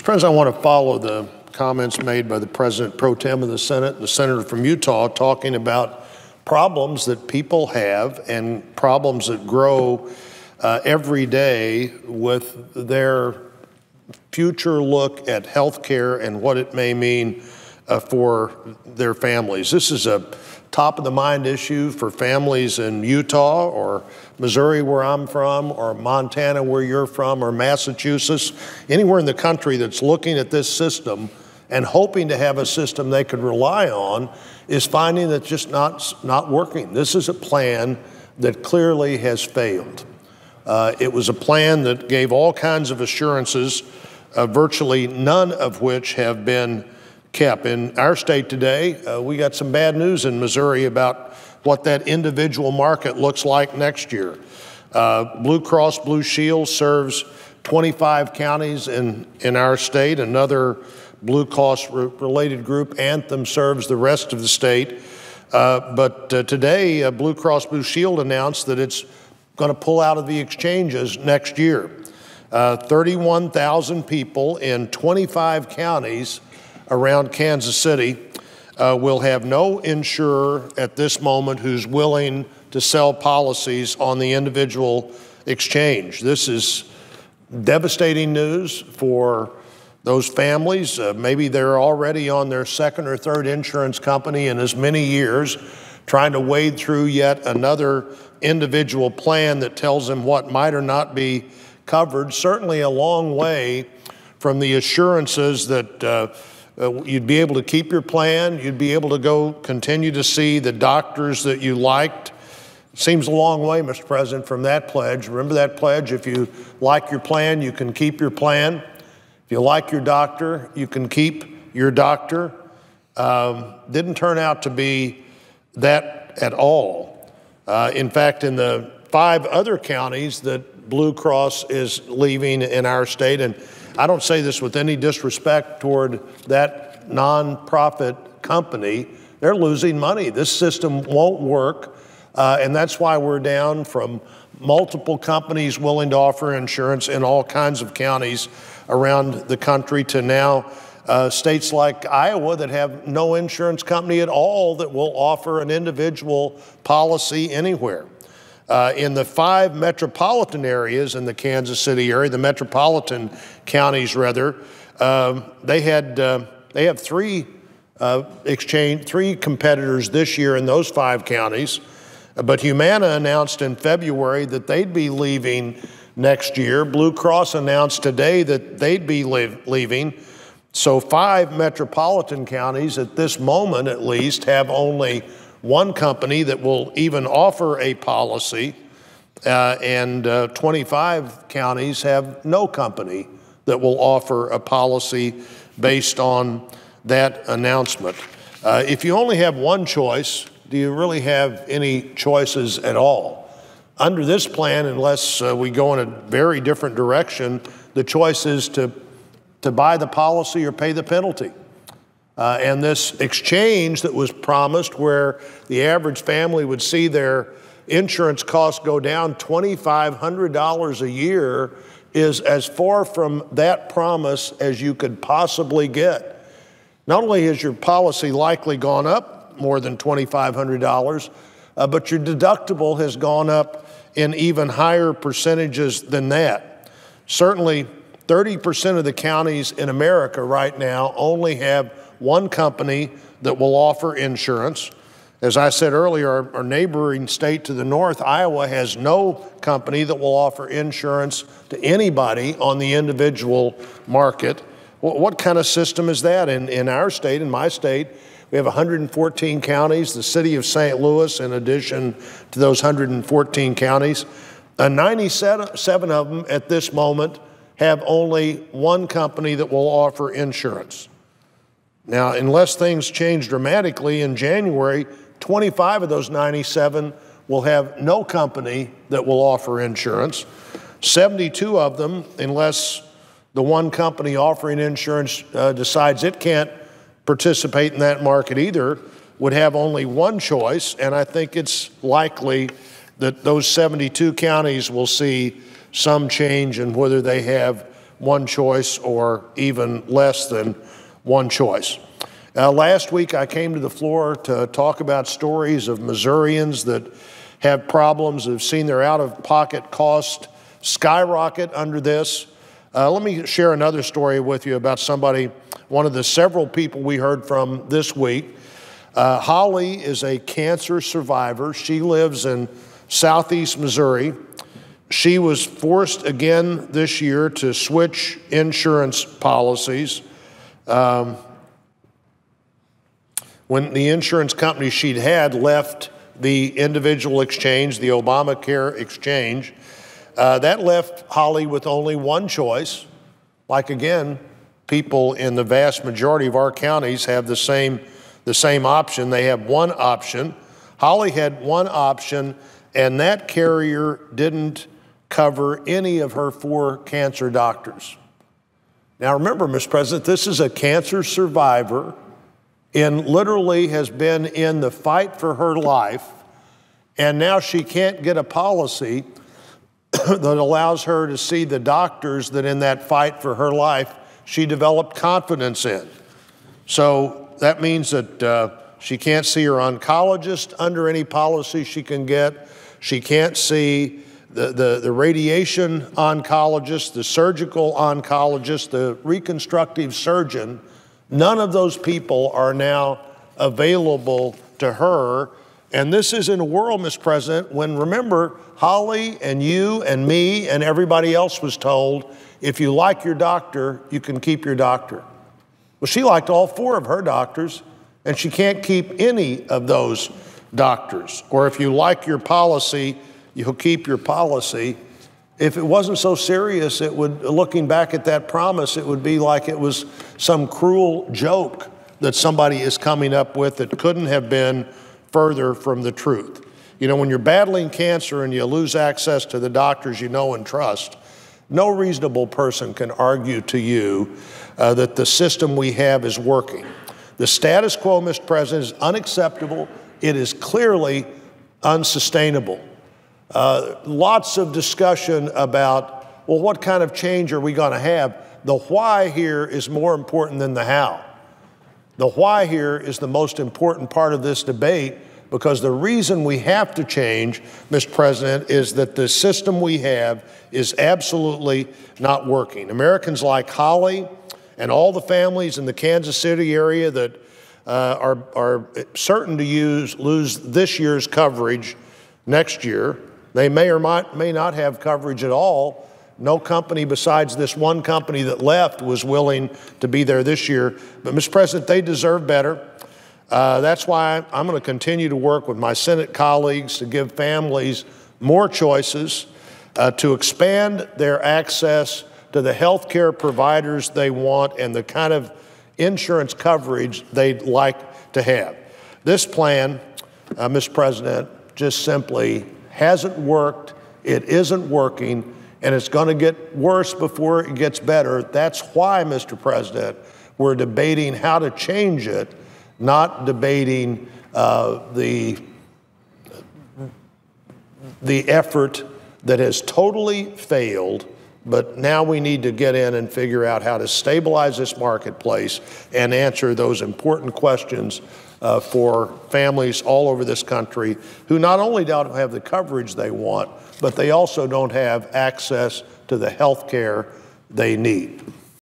Mr. President, I want to follow the comments made by the President Pro Tem of the Senate, the Senator from Utah, talking about problems that people have and problems that grow every day with their future look at health care and what it may mean for their families. This is a top-of-the-mind issue for families in Utah or Missouri, where I'm from, or Montana, where you're from, or Massachusetts, anywhere in the country that's looking at this system and hoping to have a system they could rely on, is finding that just not working. This is a plan that clearly has failed. It was a plan that gave all kinds of assurances, virtually none of which have been kept. In our state today, we got some bad news in Missouri about what that individual market looks like next year. Blue Cross Blue Shield serves 25 counties in our state. Another Blue Cross related group, Anthem, serves the rest of the state. But today, Blue Cross Blue Shield announced that it's going to pull out of the exchanges next year. 31,000 people in 25 counties around Kansas City will have no insurer at this moment who's willing to sell policies on the individual exchange. This is devastating news for those families. Maybe they're already on their second or third insurance company in as many years, trying to wade through yet another individual plan that tells them what might or not be covered. Certainly a long way from the assurances that you'd be able to keep your plan, you'd be able to go continue to see the doctors that you liked. It seems a long way, Mr. President, from that pledge. Remember that pledge? If you like your plan, you can keep your plan. If you like your doctor, you can keep your doctor. Didn't turn out to be that at all. In fact, in the 5 other counties that Blue Cross is leaving in our state, and I don't say this with any disrespect toward that nonprofit company, they're losing money. This system won't work, and that's why we're down from multiple companies willing to offer insurance in all kinds of counties around the country to now states like Iowa that have no insurance company at all that will offer an individual policy anywhere. In the 5 metropolitan areas in the Kansas City area, the metropolitan counties rather, they have 3 competitors this year in those 5 counties. But Humana announced in February that they'd be leaving next year. Blue Cross announced today that they'd be leaving. So 5 metropolitan counties at this moment at least have only one company that will even offer a policy, and 25 counties have no company that will offer a policy based on that announcement. If you only have one choice, do you really have any choices at all? Under this plan, unless we go in a very different direction, the choice is to buy the policy or pay the penalty. And this exchange that was promised, where the average family would see their insurance costs go down $2,500 a year, is as far from that promise as you could possibly get. Not only has your policy likely gone up more than $2,500, but your deductible has gone up in even higher percentages than that. Certainly, 30% of the counties in America right now only have one company that will offer insurance. As I said earlier, our neighboring state to the north, Iowa, has no company that will offer insurance to anybody on the individual market. What kind of system is that? In our state, in my state, we have 114 counties, the city of St. Louis, in addition to those 114 counties. 97 of them at this moment have only one company that will offer insurance. Now, unless things change dramatically in January, 25 of those 97 will have no company that will offer insurance. 72 of them, unless the one company offering insurance decides it can't participate in that market either, would have only one choice, and I think it's likely that those 72 counties will see some change in whether they have one choice or even less than one choice. Last week, I came to the floor to talk about stories of Missourians that have problems, have seen their out-of-pocket cost skyrocket under this. Let me share another story with you about somebody, one of the several people we heard from this week. Holly is a cancer survivor. She lives in southeast Missouri. She was forced again this year to switch insurance policies. When the insurance company she'd had left the individual exchange, the Obamacare exchange, that left Holly with only one choice. Like again, people in the vast majority of our counties have the same option. They have one option. Holly had one option, and that carrier didn't cover any of her 4 cancer doctors. Now remember, Mr. President, this is a cancer survivor and literally has been in the fight for her life, and now she can't get a policy that allows her to see the doctors that in that fight for her life she developed confidence in. So that means that she can't see her oncologist under any policy she can get. She can't see the radiation oncologist, the surgical oncologist, the reconstructive surgeon. None of those people are now available to her. And this is in a world, Mr. President, when, remember, Holly and you and me and everybody else was told, if you like your doctor, you can keep your doctor. Well, she liked all 4 of her doctors, and she can't keep any of those doctors. Or if you like your policy, you'll keep your policy. If it wasn't so serious, it would, looking back at that promise, it would be like it was some cruel joke that somebody is coming up with that couldn't have been further from the truth. You know, when you're battling cancer and you lose access to the doctors you know and trust, no reasonable person can argue to you that the system we have is working. The status quo, Mr. President, is unacceptable. It is clearly unsustainable. Lots of discussion about, well, what kind of change are we going to have? The why here is more important than the how. The why here is the most important part of this debate, because the reason we have to change, Mr. President, is that the system we have is absolutely not working. Americans like Holly and all the families in the Kansas City area that are certain to lose this year's coverage next year. They may or may not have coverage at all. No company besides this one company that left was willing to be there this year. But, Mr. President, they deserve better. That's why I'm going to continue to work with my Senate colleagues to give families more choices, to expand their access to the health care providers they want and the kind of insurance coverage they'd like to have. This plan, Mr. President, just simply hasn't worked. It isn't working, and it's going to get worse before it gets better. That's why, Mr. President, we're debating how to change it, not debating the effort that has totally failed. But now we need to get in and figure out how to stabilize this marketplace and answer those important questions for families all over this country who not only don't have the coverage they want, but they also don't have access to the health care they need.